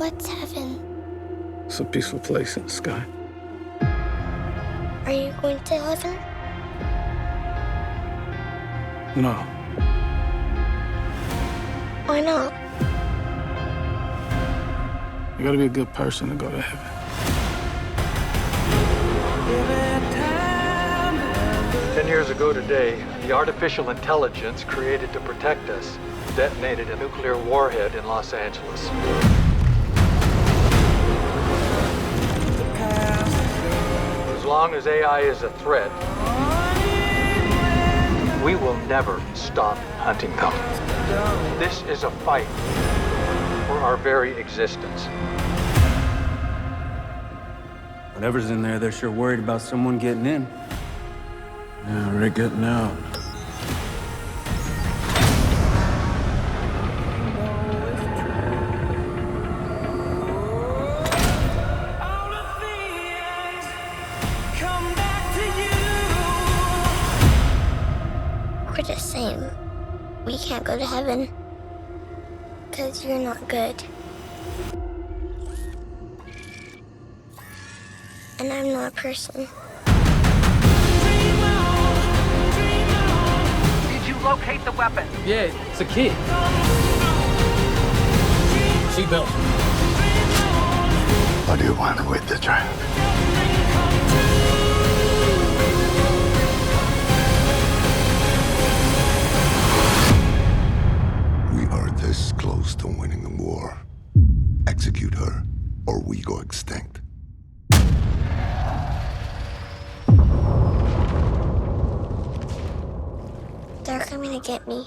What's heaven? It's a peaceful place in the sky. Are you going to heaven? No. Why not? You gotta be a good person to go to heaven. 10 years ago today, the artificial intelligence created to protect us detonated a nuclear warhead in Los Angeles. As long as AI is a threat, we will never stop hunting them. This is a fight for our very existence. Whatever's in there, they're sure worried about someone getting in. Yeah, they're getting out. We're the same. We can't go to heaven because you're not good. And I'm not a person. Did you locate the weapon? Yeah, it's a kid. Seatbelt. What do you want with the child? We are this close to winning the war. Execute her, or we go extinct. They're coming to get me.